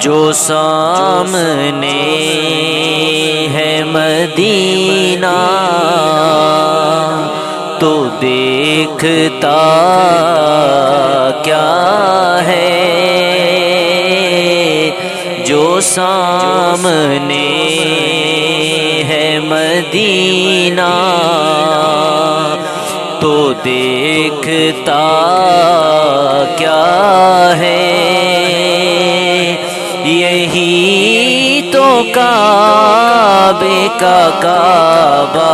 جو سامنے ہے مدینہ تو دیکھتا کیا ہے، جو سامنے ہے مدینہ تو دیکھتا کیا ہے، یہی تو کعبے کا کعبہ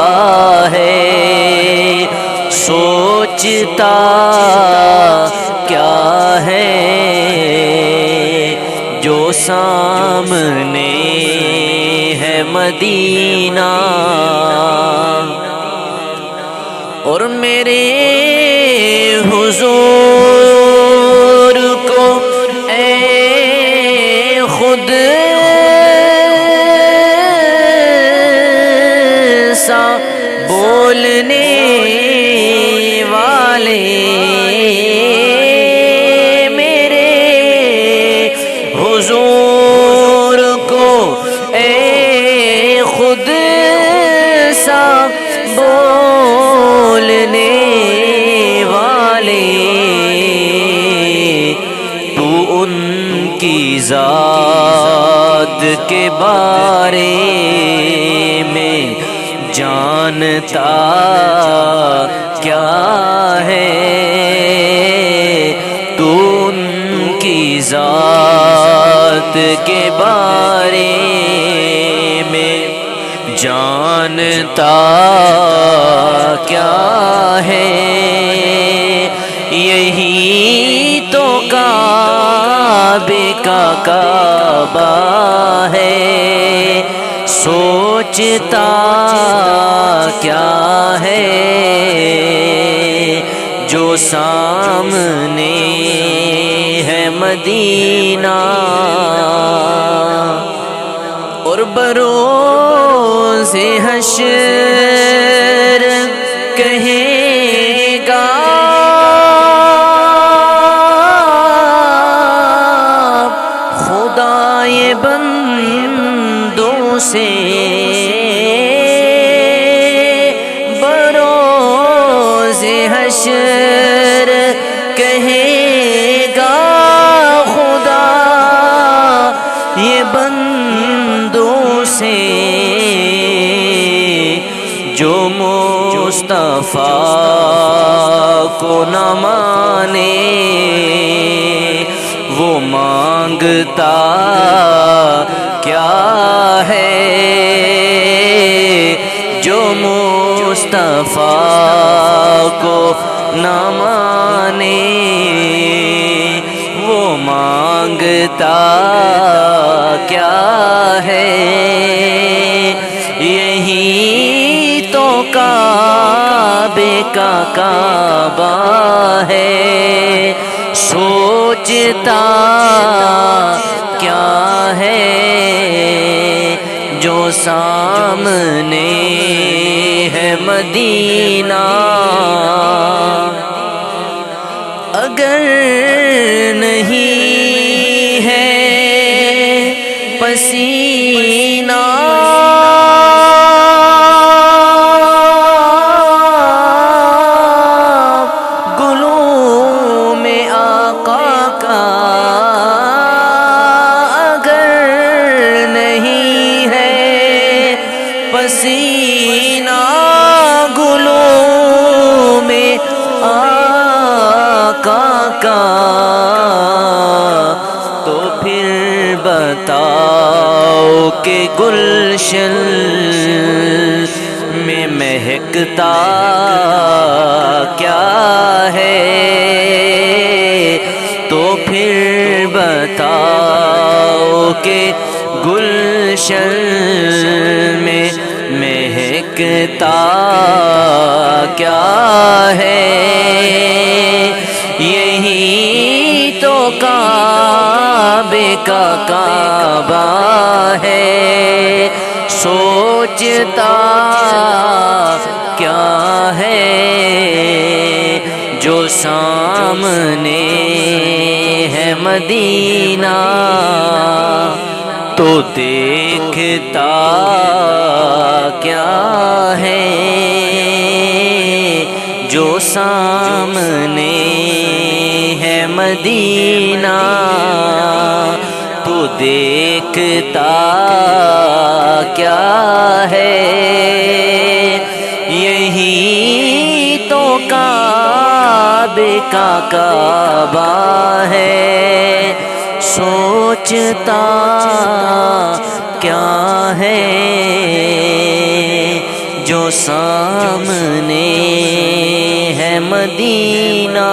ہے، سوچتا کیا ہے، جو سامنے ہے مدینہ۔ اور میرے حضور کو اے خود سا بولنے والے، میرے حضور کو اے خود سا بولنے والے، تو ان کی ذات کے بارے میں جانتا کیا ہے، تو ان کی ذات کے بارے میں جانتا کیا ہے، یہی تو کعبے کا کعبہ ہے، سوچتا کیا ہے، جو سامنے ہے مدینہ۔ اور بروز حشر کہے گا خدا یہ بندوں سے، بروز حشر کہے گا خدا یہ بندوں سے، جو مصطفیٰ کو نہ مانے وہ مانگتا کیا ہے، جو مصطفیٰ کو نہ مانے وہ مانگتا کیا ہے، یہی تو کعبے کا کعبہ ہے، سوچتا کیا ہے، جو سامنے ہے مدینہ۔ اگر نہیں ہے پسینہ گلوں میں آقا کا، اگر نہیں ہے پسینہ گلوں میں آقا کا، تو پھر بتاؤ کہ گلشن میں مہکتا کیا ہے، تو پھر بتاؤ کہ گلشن میں مہکتا کیا ہے، یہی تو کعبے کا کعبہ ہے، سوچتا کیا ہے، جو سامنے ہے مدینہ۔ دیکھتا کیا ہے جو سامنے ہے مدینہ، تو دیکھتا کیا ہے؟ یہی تو کعبے کا کعبہ ہے، سوچتا کیا ہے جو سامنے ہے مدینہ،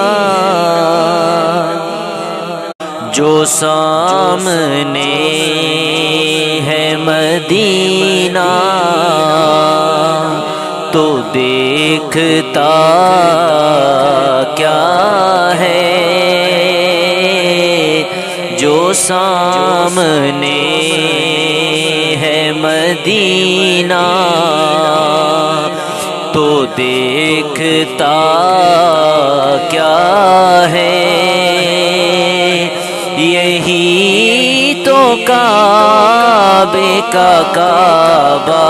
جو سامنے ہے مدینہ، تو دیکھتا کیا ہے جو سامنے ہے مدینہ، تو دیکھتا کیا ہے؟ یہی تو کعبے کا کعبہ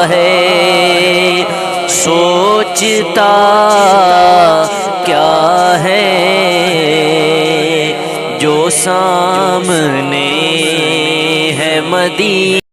ہے، سوچتا کیا ہے جو سامنے ہے مدینہ۔